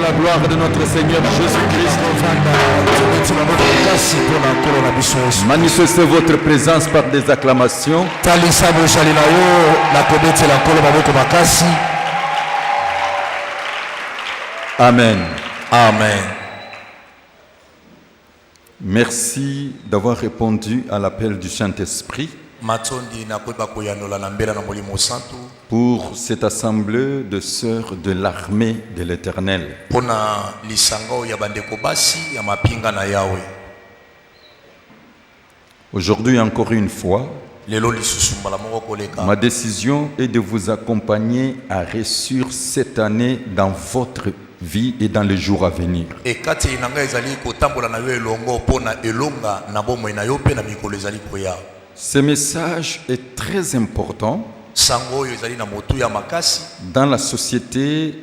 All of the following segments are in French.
la gloire de notre Seigneur Jésus-Christ. Manifestez votre présence par des acclamations. Amen. Amen. Merci d'avoir répondu à l'appel du Saint-Esprit pour cette assemblée de sœurs de l'armée de l'Éternel. Aujourd'hui, encore une fois, ma décision est de vous accompagner à réussir cette année dans votre vie et dans les jours à venir. Ce message est très important dans la société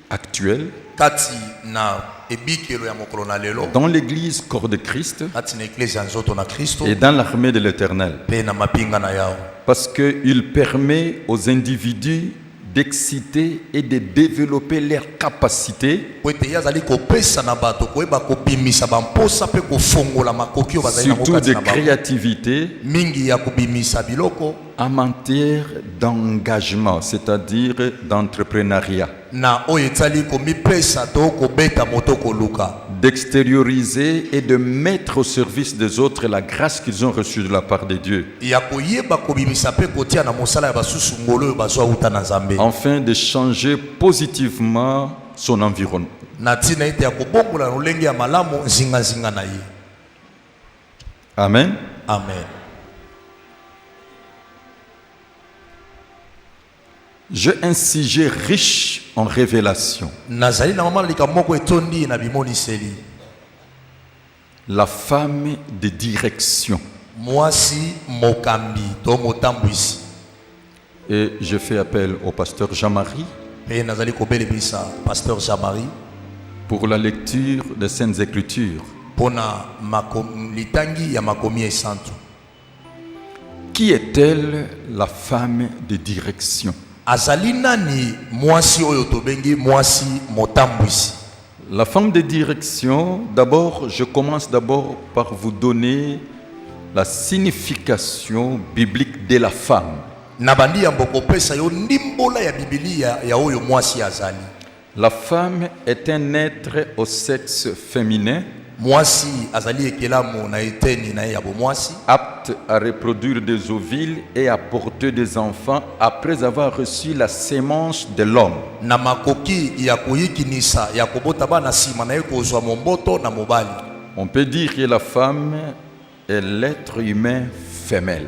actuelle, dans l'église corps de Christ et dans l'armée de l'Éternel, parce qu'il permet aux individus d'exciter et de développer leurs capacités, surtout de créativité, en matière d'engagement, c'est-à-dire d'entrepreneuriat, d'extérioriser et de mettre au service des autres la grâce qu'ils ont reçue de la part de Dieu, afin de changer positivement son environnement. Amen. Amen. J'ai un sujet riche en révélations. La femme de direction. Et je fais appel au pasteur Jean-Marie pour la lecture des Saintes Écritures. Qui est-elle, la femme de direction? La femme de direction, d'abord, je commence par vous donner la signification biblique de la femme. La femme est un être au sexe féminin, apte à reproduire des ovules et à porter des enfants après avoir reçu la sémence de l'homme. On peut dire que la femme est l'être humain femelle.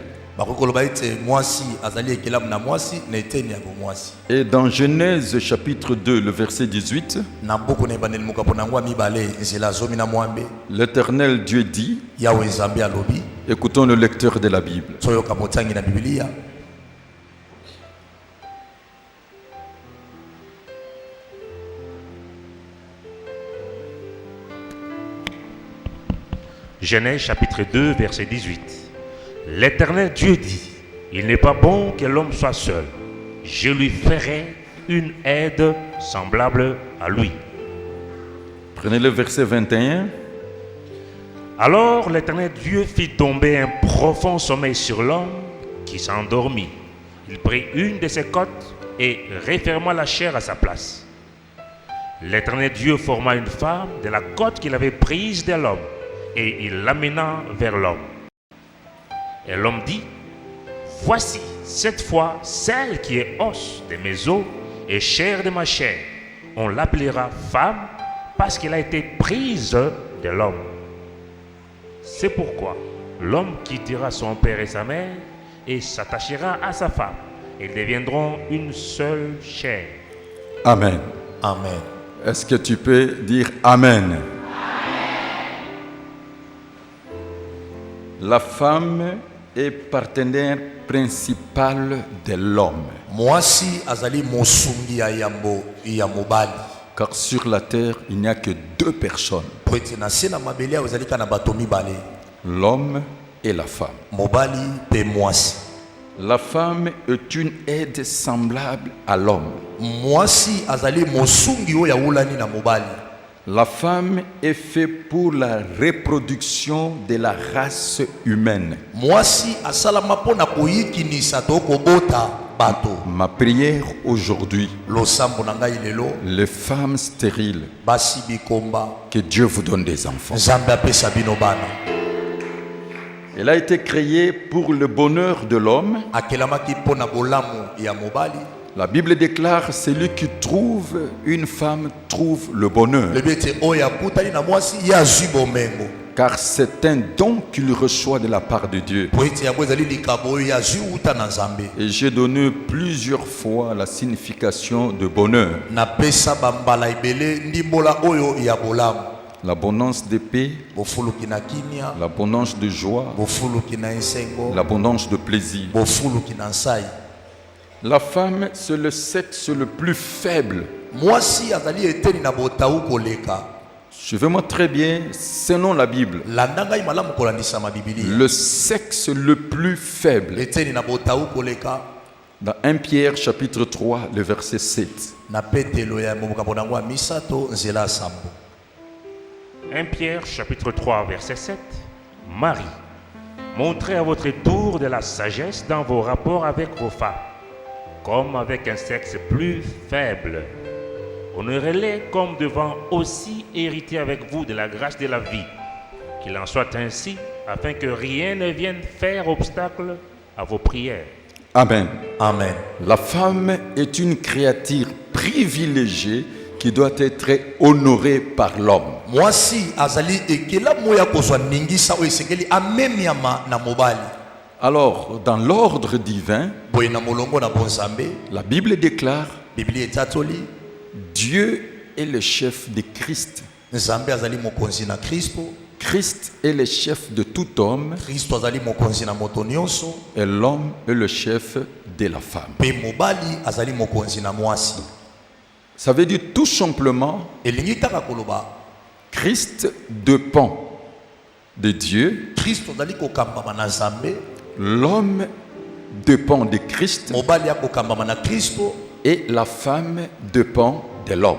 Et dans Genèse chapitre 2, le verset 18, l'Éternel Dieu dit, écoutons le lecteur de la Bible. Genèse chapitre 2, verset 18. L'Éternel Dieu dit, il n'est pas bon que l'homme soit seul. Je lui ferai une aide semblable à lui. Prenez le verset 21. Alors l'Éternel Dieu fit tomber un profond sommeil sur l'homme qui s'endormit. Il prit une de ses côtes et referma la chair à sa place. L'Éternel Dieu forma une femme de la côte qu'il avait prise de l'homme et il l'amena vers l'homme. Et l'homme dit, voici cette fois celle qui est os de mes os et chair de ma chair. On l'appellera femme parce qu'elle a été prise de l'homme. C'est pourquoi l'homme quittera son père et sa mère et s'attachera à sa femme. Ils deviendront une seule chair. Amen. Amen. Est-ce que tu peux dire Amen? La femme est partenaire principal de l'homme. Car sur la terre, il n'y a que deux personnes. L'homme et la femme. La femme est une aide semblable à l'homme. La femme est faite pour la reproduction de la race humaine. Ma prière aujourd'hui, les femmes stériles, que Dieu vous donne des enfants. Elle a été créée pour le bonheur de l'homme. La Bible déclare: celui qui trouve une femme trouve le bonheur. Car c'est un don qu'il reçoit de la part de Dieu. Et j'ai donné plusieurs fois la signification de bonheur. L'abondance de paix, l'abondance de joie, l'abondance de plaisir. La femme, c'est le sexe le plus faible. Suivez-moi très bien, selon la Bible. Le sexe le plus faible. Dans 1 Pierre chapitre 3, le verset 7. 1 Pierre chapitre 3 verset 7. Marie, montrez à votre tour de la sagesse dans vos rapports avec vos femmes, comme avec un sexe plus faible. Honorez-les comme devant aussi hériter avec vous de la grâce de la vie. Qu'il en soit ainsi, afin que rien ne vienne faire obstacle à vos prières. Amen. Amen. La femme est une créature privilégiée qui doit être honorée par l'homme. Alors, dans l'ordre divin, la Bible déclare: Dieu est le chef de Christ. Christ est le chef de tout homme. Et l'homme est le chef de la femme. Ça veut dire tout simplement, Christ dépend de Dieu. L'homme dépend de Christ. Et la femme dépend de l'homme.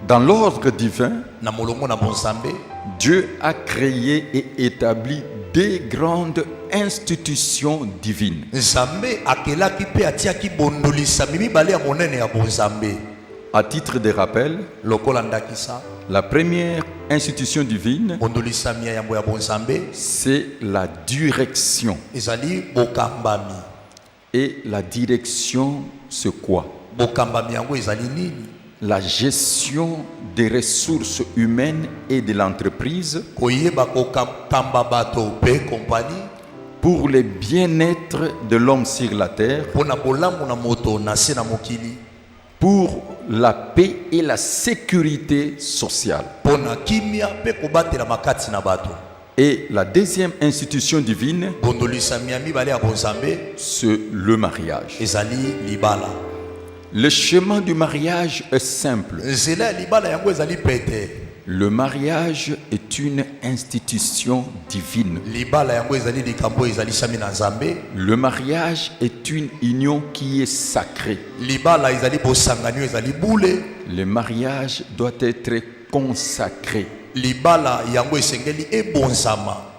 Dans l'ordre divin, Dieu a créé et établi des grandes institutions divines. À titre de rappel, la première institution divine, c'est la direction. Et la direction, c'est quoi? La gestion des ressources humaines et de l'entreprise pour le bien-être de l'homme sur la terre, pour la paix et la sécurité sociale. Et la deuxième institution divine, c'est le mariage. Le chemin du mariage est simple. Le mariage est une institution divine. Le mariage est une union qui est sacrée. Le mariage doit être consacré.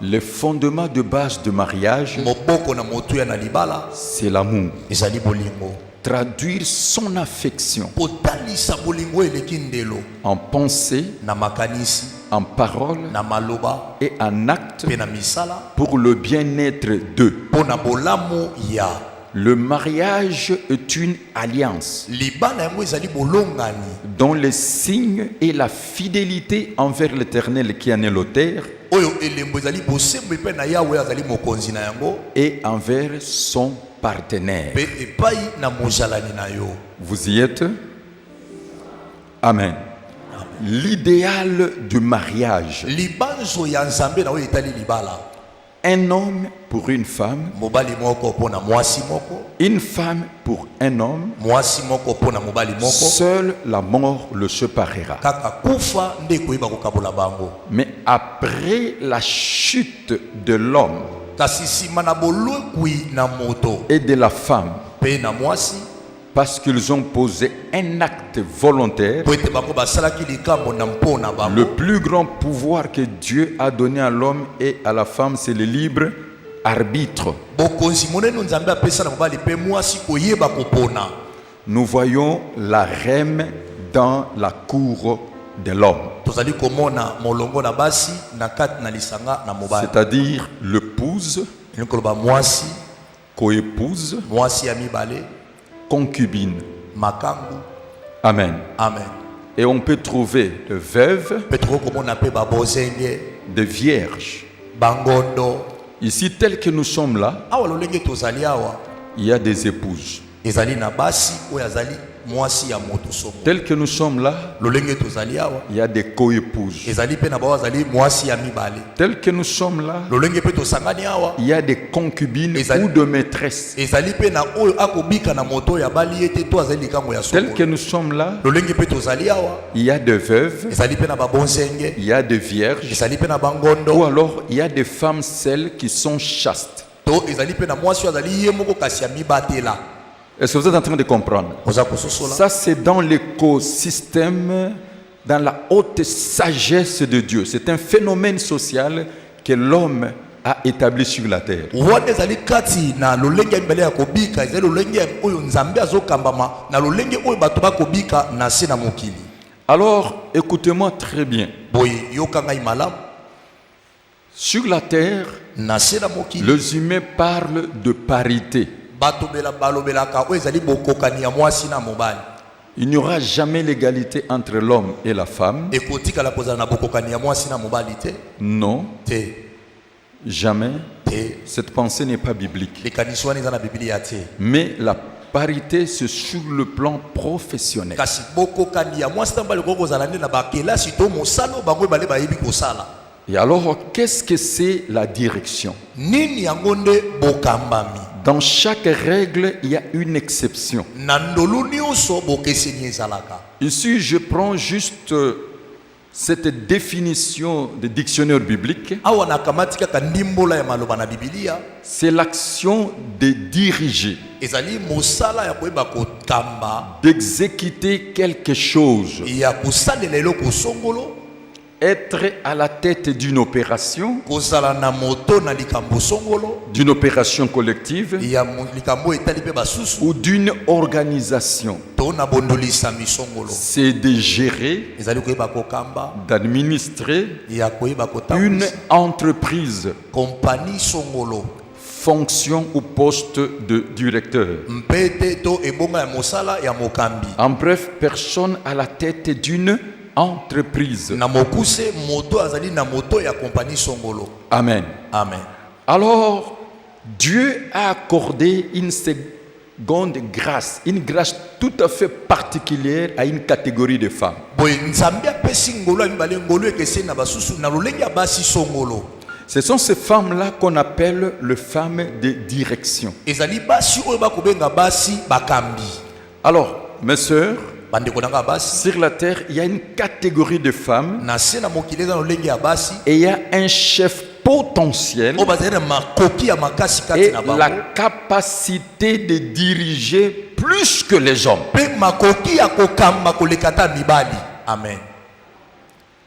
Le fondement de base du mariage, c'est l'amour. Traduire son affection en pensée, en parole et en acte pour le bien-être d'eux. Le mariage est une alliance dont les signes et la fidélité envers l'Éternel qui en est l'auteur et envers son partenaire. Vous y êtes? Amen. L'idéal du mariage. Un homme pour une femme. Une femme pour un homme. Seule la mort le séparera. Mais après la chute de l'homme et de la femme, parce qu'ils ont posé un acte volontaire, le plus grand pouvoir que Dieu a donné à l'homme et à la femme, c'est le libre arbitre. Nous voyons la reine dans la cour de l'homme, c'est-à-dire l'épouse, coépouse, concubine. Amen. Amen. Et on peut trouver de veuves, de vierges. Ici, tel que nous sommes là, il y a des épouses. Tel que nous sommes là, il y a des coépouses. Tel que nous sommes là, il y a des concubines ou de maîtresses. Tel que nous sommes là, il y a des veuves, il y a des vierges, ou alors il y a des femmes celles qui sont chastes. Est-ce que vous êtes en train de comprendre? Ça, c'est dans l'écosystème, dans la haute sagesse de Dieu. C'est un phénomène social que l'homme a établi sur la terre. Alors, écoutez-moi très bien. Sur la terre, les humains parlent de parité. Il n'y aura jamais l'égalité entre l'homme et la femme. Non. Jamais. Cette pensée n'est pas biblique. Mais la parité, c'est sur le plan professionnel. Et alors, qu'est-ce que c'est la direction? Dans chaque règle, il y a une exception. Ici, je prends juste cette définition de dictionnaire biblique. C'est l'action de diriger, d'exécuter quelque chose, être à la tête d'une opération collective ou d'une organisation. C'est de gérer, d'administrer une entreprise, fonction ou poste de directeur. En bref, personne à la tête d'une entreprise. Amen. Amen. Alors, Dieu a accordé une seconde grâce, une grâce tout à fait particulière à une catégorie de femmes. Ce sont ces femmes-là qu'on appelle les femmes de direction. Alors, mes sœurs, sur la terre, il y a une catégorie de femmes et il y a un chef potentiel et la capacité de diriger plus que les hommes. Amen.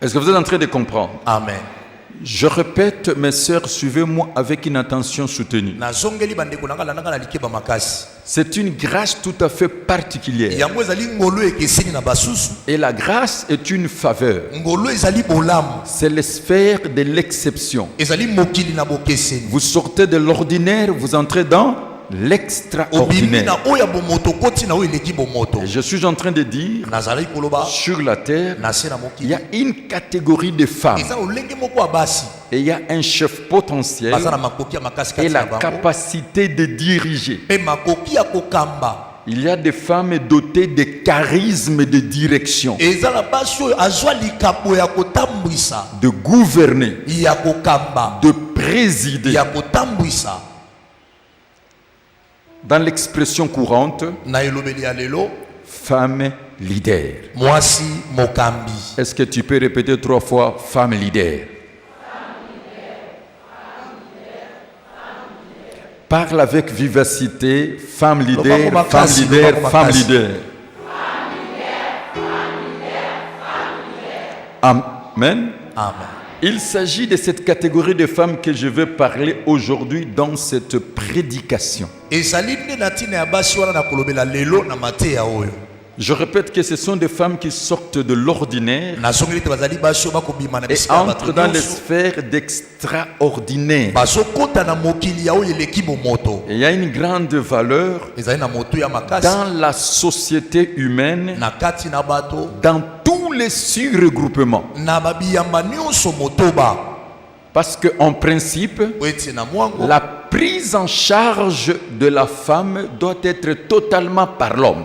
Est-ce que vous êtes en train de comprendre? Amen. Je répète, mes sœurs, suivez-moi avec une attention soutenue. C'est une grâce tout à fait particulière. Et la grâce est une faveur. C'est la sphère de l'exception. Vous sortez de l'ordinaire, vous entrez dans l'extraordinaire. Et je suis en train de dire, sur la terre, il y a une catégorie de femmes et il y a un chef potentiel et la capacité de diriger. Il y a des femmes dotées de charisme de direction, de gouverner, de présider. Dans l'expression courante, femme leader. Est-ce que tu peux répéter 3 fois femme leader? Parle avec vivacité, femme leader, femme leader, femme leader. Amen. Amen. Il s'agit de cette catégorie de femmes que je veux parler aujourd'hui dans cette prédication. Je répète que ce sont des femmes qui sortent de l'ordinaire et entrent dans les sphères d'extraordinaire. Et il y a une grande valeur dans la société humaine, dans tous les surregroupements. Parce qu'en principe, la prise en charge de la femme doit être totalement par l'homme.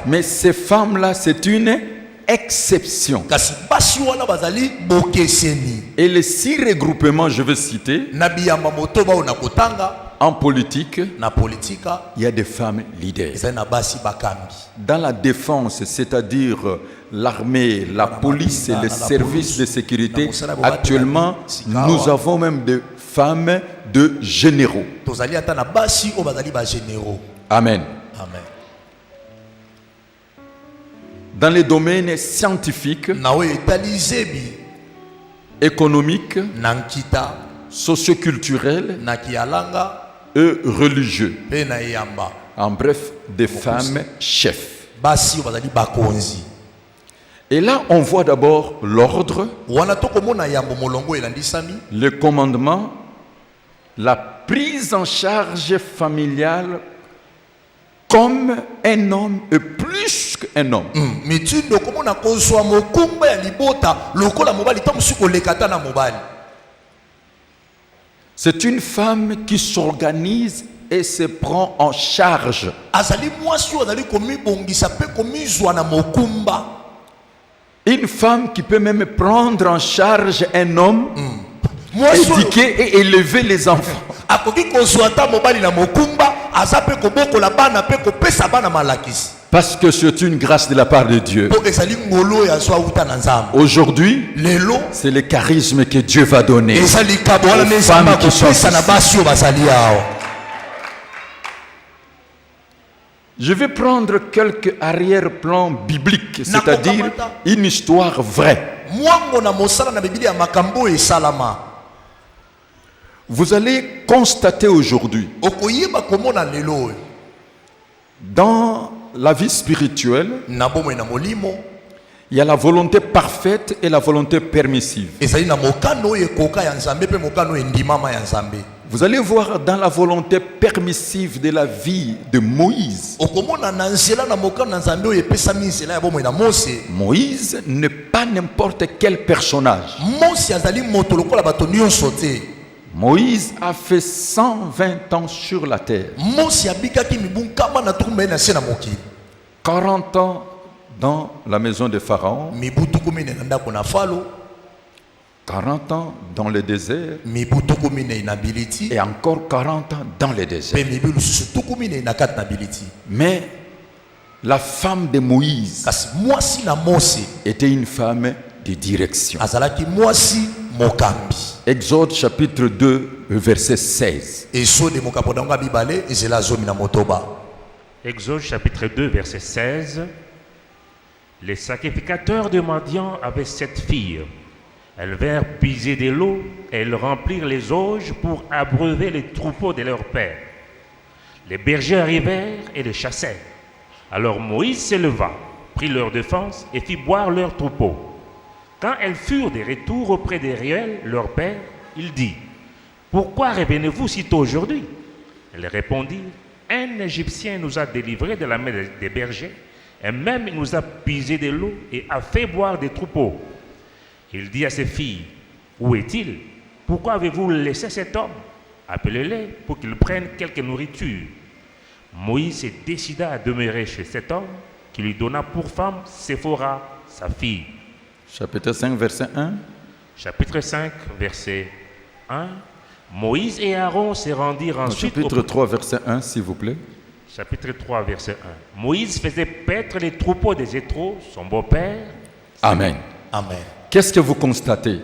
Mais ces femmes-là, c'est une exception. Et les 6 regroupements, je veux citer, en politique, il y a des femmes leaders. Dans la défense, c'est-à-dire l'armée, la police et les services de sécurité, actuellement, nous avons même des femmes de généraux. Amen. Amen. Dans les domaines scientifiques, économiques, socioculturels et religieux. En bref, des femmes chefs. Et là, on voit d'abord l'ordre, le commandement, la prise en charge familiale comme un homme et plus qu'un homme. C'est une femme qui s'organise et se prend en charge. Une femme qui peut même prendre en charge un homme, éduquer et élever les enfants. Parce que c'est une grâce de la part de Dieu. Aujourd'hui, c'est le charisme que Dieu va donner aux femmes qui sont ici. Je vais prendre quelques arrière-plans bibliques, c'est-à-dire une histoire vraie. Vous allez constater aujourd'hui, dans la vie spirituelle, il y a la volonté parfaite et la volonté permissive. Vous allez voir dans la volonté permissive de la vie de Moïse. Moïse n'est pas n'importe quel personnage. Moïse a fait 120 ans sur la terre. 40 ans dans la maison de Pharaon. 40 ans dans le désert. Et encore 40 ans dans le désert. Mais la femme de Moïse était une femme de direction. Exode chapitre 2, verset 16. Exode chapitre 2, verset 16. Les sacrificateurs de Madian avaient 7 filles. Elles vinrent puiser de l'eau et elles remplirent les auges pour abreuver les troupeaux de leur père. Les bergers arrivèrent et les chassèrent. Alors Moïse s'éleva, prit leur défense et fit boire leurs troupeaux. Quand elles furent de retour auprès de Réel, leur père, il dit: pourquoi revenez-vous si tôt aujourd'hui? Elles répondirent: un Égyptien nous a délivrés de la main des bergers, et même il nous a puisé de l'eau et a fait boire des troupeaux. Il dit à ses filles: où est-il? Pourquoi avez-vous laissé cet homme? Appelez-le pour qu'il prenne quelque nourriture. Moïse se décida à demeurer chez cet homme, qui lui donna pour femme Séphora, sa fille. Chapitre 5, verset 1. Chapitre 5, verset 1. Moïse et Aaron se rendirent ensuite... Chapitre 3, verset 1, s'il vous plaît. Chapitre 3, verset 1. Moïse faisait paître les troupeaux des Jéthro, son beau-père. Amen. Amen. Qu'est-ce que vous constatez?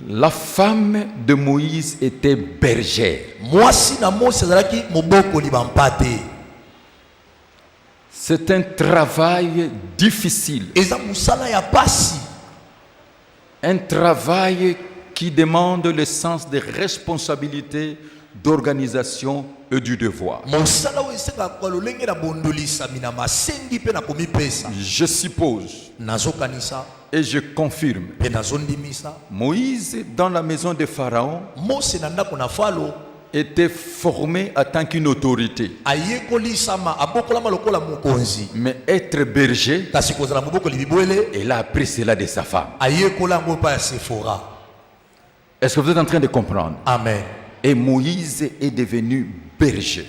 La femme de Moïse était bergère. C'est un travail difficile. Un travail qui demande le sens de responsabilité, d'organisation et du devoir. Je suppose et je confirme, Moïse dans la maison de Pharaon était formé en tant qu'une autorité. Mais être berger, il a appris cela de sa femme. Est-ce que vous êtes en train de comprendre? Amen. Et Moïse est devenu berger.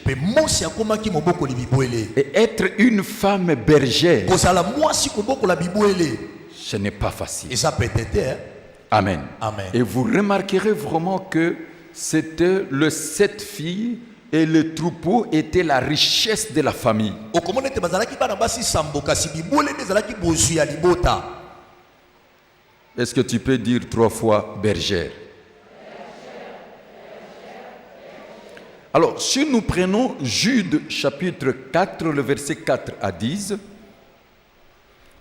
Et être une femme bergère, ce n'est pas facile. Amen. Amen. Et vous remarquerez vraiment que c'était les 7 filles et le troupeau était la richesse de la famille. Est-ce que tu peux dire 3 fois bergère? Alors, si nous prenons Jude chapitre 4, le verset 4 à 10,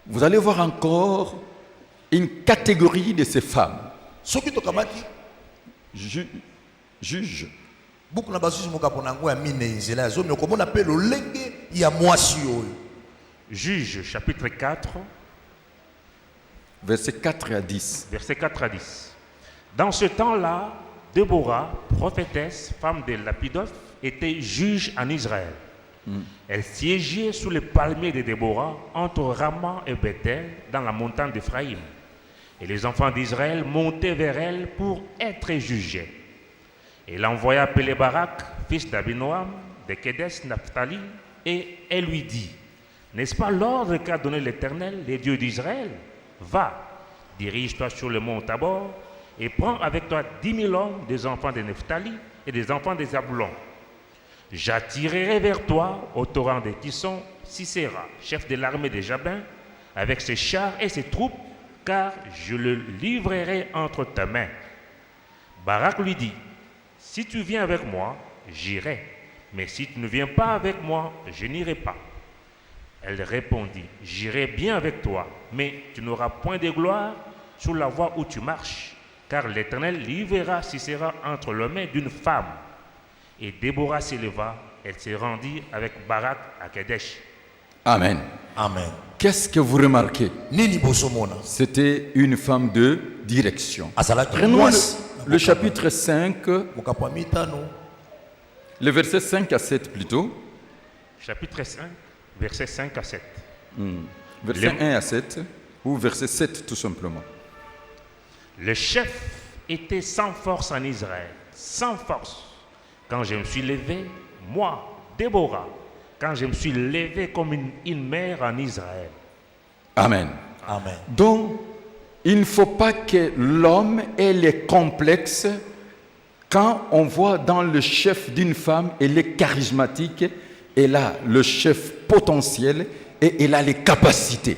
vous allez voir encore une catégorie de ces femmes. Juge. Juge chapitre 4, verset 4 à 10. Verset 4 à 10. Dans ce temps-là, Déborah, prophétesse, femme de Lapidoth, était juge en Israël. Elle siégeait sous le palmier de Déborah, entre Rama et Bethel, dans la montagne d'Éphraïm. Et les enfants d'Israël montaient vers elle pour être jugés. Elle envoya appeler Barak, fils d'Abinoam, de Kedes Naphtali, et elle lui dit, n'est-ce pas l'ordre qu'a donné l'Éternel, les dieux d'Israël? Va, dirige-toi sur le mont Tabor, et prends avec toi 10 000 hommes des enfants de Nephtali et des enfants des Zaboulon. J'attirerai vers toi, au torrent de Kisson, Sisera, chef de l'armée de Jabin, avec ses chars et ses troupes, car je le livrerai entre tes mains. Barak lui dit, si tu viens avec moi, j'irai, mais si tu ne viens pas avec moi, je n'irai pas. Elle répondit, j'irai bien avec toi, mais tu n'auras point de gloire sur la voie où tu marches. Car l'Éternel livrera Sisera entre les mains d'une femme. Et Déborah s'éleva, elle se rendit avec Barak à Kadesh. Amen. Amen. Qu'est-ce que vous remarquez? C'était une femme de direction. Prenons le chapitre 5, le verset 5 à 7 plutôt. Chapitre 5, verset 5 à 7. Verset 1 à 7, ou verset 7 tout simplement. Le chef était sans force en Israël, sans force. Quand je me suis levé, moi, Déborah, quand je me suis levé comme une mère en Israël. Amen. Amen. Donc, il ne faut pas que l'homme ait les complexes quand on voit dans le chef d'une femme, elle est charismatique, elle a le chef potentiel, et il a les capacités.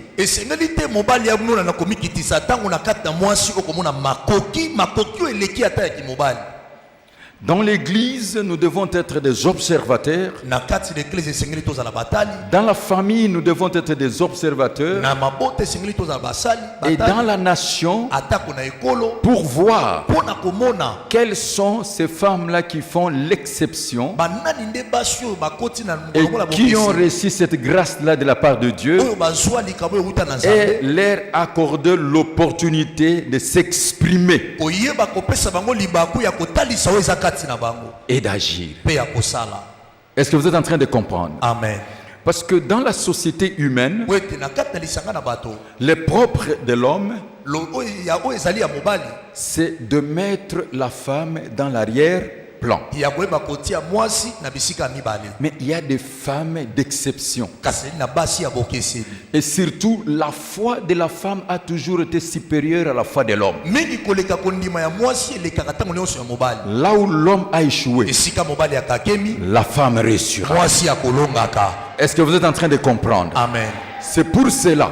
Dans l'église, nous devons être des observateurs. Dans la famille, nous devons être des observateurs. Et dans la nation, pour voir quelles sont ces femmes-là qui font l'exception et qui ont reçu cette grâce-là de la part de Dieu et leur accorder l'opportunité de s'exprimer et d'agir. Est-ce que vous êtes en train de comprendre? Amen. Parce que dans la société humaine, le propre de l'homme, c'est de mettre la femme dans l'arrière-plan. Mais il y a des femmes d'exception. Et surtout, la foi de la femme a toujours été supérieure à la foi de l'homme. Là où l'homme a échoué, la femme réussira. Est-ce que vous êtes en train de comprendre? Amen. C'est pour cela,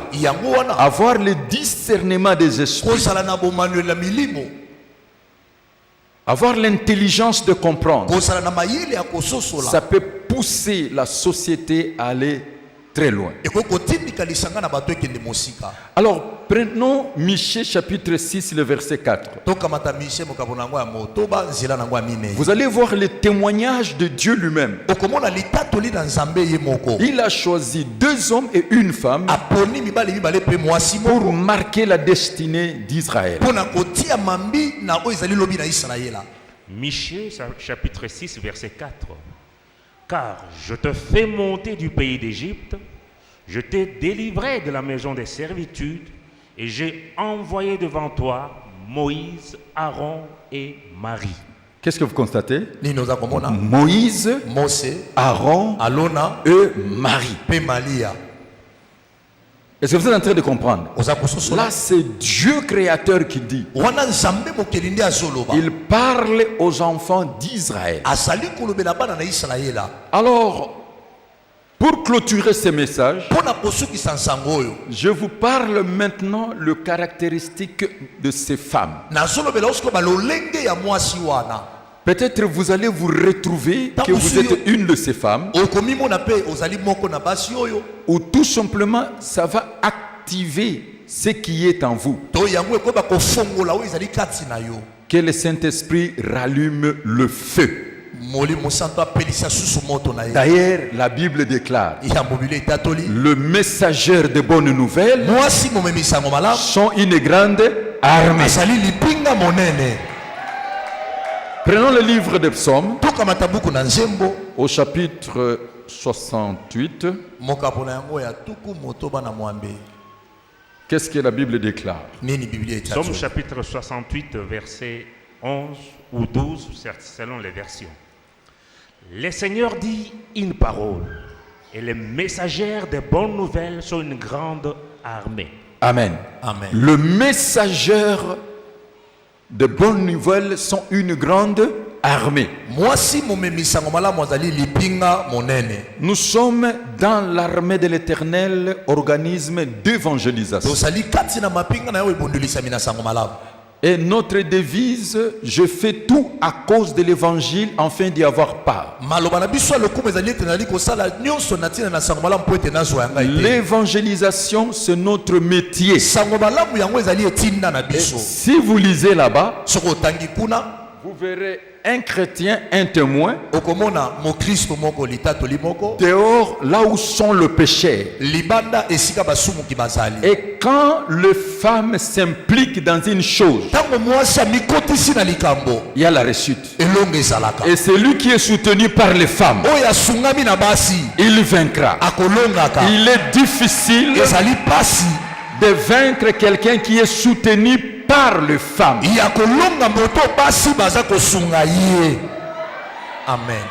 avoir le discernement des esprits Avoir l'intelligence de comprendre, ça peut pousser la société à aller très loin. Alors, prenons Michée chapitre 6, le verset 4. Vous allez voir le témoignage de Dieu lui-même. Il a choisi 2 hommes et une femme pour marquer la destinée d'Israël. Michée chapitre 6, verset 4. Car je te fais monter du pays d'Égypte, je t'ai délivré de la maison des servitudes, et j'ai envoyé devant toi Moïse, Aaron et Marie. Qu'est-ce que vous constatez? Moïse, Aaron et Marie. Est-ce que vous êtes en train de comprendre? Là, c'est Dieu créateur qui dit. Il parle aux enfants d'Israël. Alors, pour clôturer ce message, je vous parle maintenant le caractéristique de ces femmes. Peut-être vous allez vous retrouver que vous êtes une de ces femmes, ou tout simplement ça va activer ce qui est en vous. Que le Saint-Esprit rallume le feu. D'ailleurs, la Bible déclare: le messager de bonnes nouvelles sont une grande armée. Prenons le livre des Psaumes au chapitre 68. Qu'est-ce que la Bible déclare? Psaume chapitre 68, verset 11 ou 12, selon les versions. Le Seigneur dit une parole, et les messagers des bonnes nouvelles sont une grande armée. Amen. Amen. Le messageur de bonnes nouvelles sont une grande armée. Nous sommes dans l'armée de l'Éternel, organisme d'évangélisation. Et notre devise: je fais tout à cause de l'évangile afin d'y avoir part. L'évangélisation, c'est notre métier. Et si vous lisez là-bas, vous verrez un chrétien, un témoin, dehors, là où sont le péché. Et quand les femmes s'impliquent dans une chose, il y a la réussite. Et celui qui est soutenu par les femmes, il vaincra. Il est difficile de vaincre quelqu'un qui est soutenu par les femmes. Amen.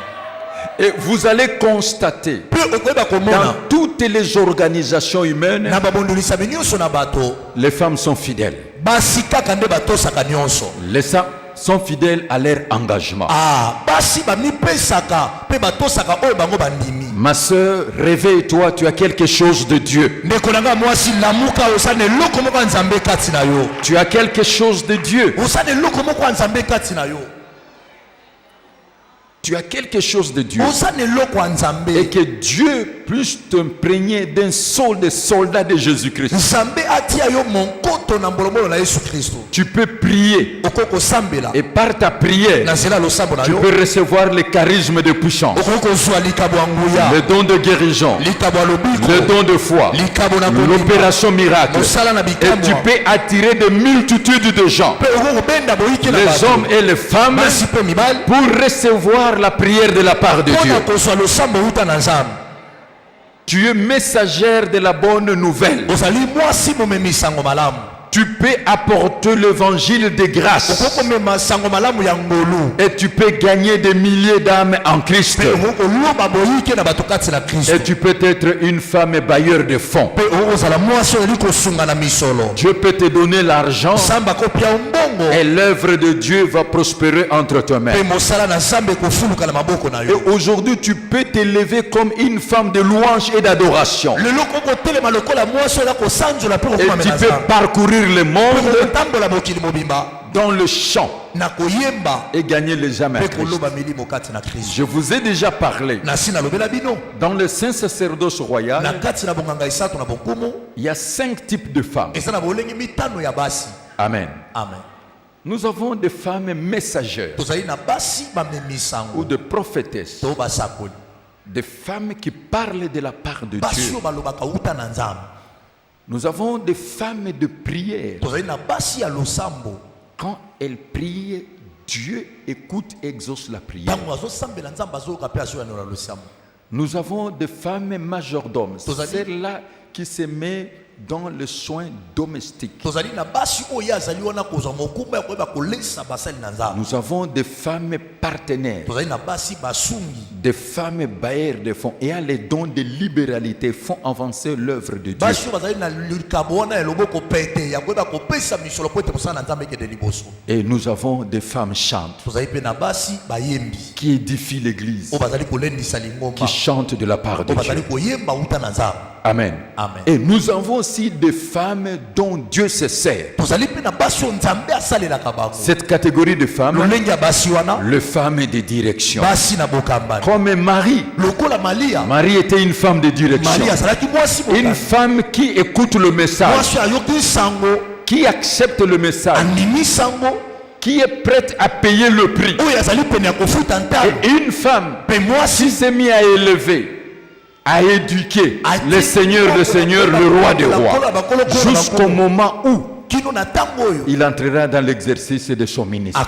Et vous allez constater dans toutes les organisations humaines, les femmes sont fidèles. Les femmes sont fidèles à leur engagement. Ma soeur, réveille-toi, tu as quelque chose de Dieu. Tu as quelque chose de Dieu. Tu as quelque chose de Dieu. Et que Dieu puisse t'imprégner d'un sol de soldats de Jésus-Christ. Tu peux prier. Et par ta prière, tu peux recevoir le charisme de puissance, le don de guérison, le don de foi, l'opération miracle. Et tu peux attirer de multitudes de gens, les hommes et les femmes, pour recevoir la prière de la part de Dieu. Tu es messagère de la bonne nouvelle. Tu peux apporter l'évangile de grâce. Et tu peux gagner des milliers d'âmes en Christ. Et tu peux être une femme bailleur de fonds. Dieu peut te donner l'argent. Et l'œuvre de Dieu va prospérer entre tes mains. Et aujourd'hui, tu peux t'élever comme une femme de louange et d'adoration. Et tu peux parcourir parcourir le monde dans le chant et gagner les âmes à Christ. Je vous ai déjà parlé. Dans le saint sacerdoce royal, il y a 5 types de femmes. Amen. Nous avons des femmes messagères ou de prophétesses, des femmes qui parlent de la part de Dieu. Nous avons des femmes de prière. Quand elles prient, Dieu écoute et exauce la prière. Nous avons des femmes majordomes, celles-là qui se mettent dans le soin domestique. Nous avons des femmes partenaires, des femmes bailleurs de fonds et à les dons de libéralité font avancer l'œuvre de Dieu. Et nous avons des femmes chantes qui édifient l'église, qui chantent de la part de Dieu. Amen. Et nous avons aussi des femmes dont Dieu se sert. Cette catégorie de femmes, les femmes de direction. Comme Marie. Marie était une femme de direction. Une femme qui écoute le message, qui accepte le message, qui est prête à payer le prix. Et une femme qui s'est mise à élever, à éduquer le Seigneur des Seigneurs, le Roi des Rois, jusqu'au moment où il entrera dans l'exercice de son ministère.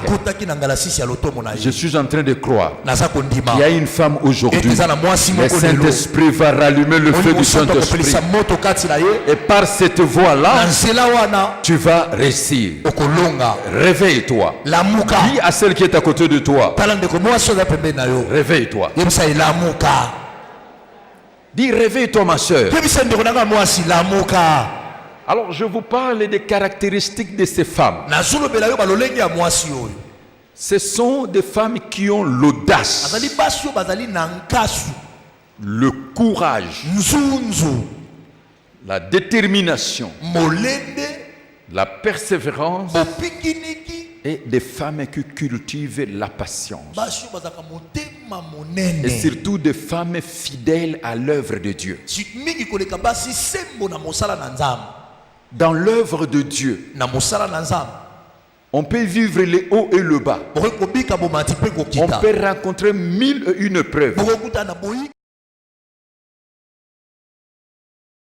Je suis en train de croire qu'il y a une femme aujourd'hui. Le Saint-Esprit va rallumer le feu du Saint-Esprit. Et par cette voie-là, tu vas réussir. Réveille-toi. Dis à celle qui est à côté de toi, réveille-toi. Dis réveille-toi ma soeur. Alors je vous parle des caractéristiques de ces femmes. Ce sont des femmes qui ont l'audace, le courage, la détermination, la persévérance, et des femmes qui cultivent la patience. Et surtout des femmes fidèles à l'œuvre de Dieu. Dans l'œuvre de Dieu, on peut vivre les hauts et le bas. On peut rencontrer 1001 épreuves.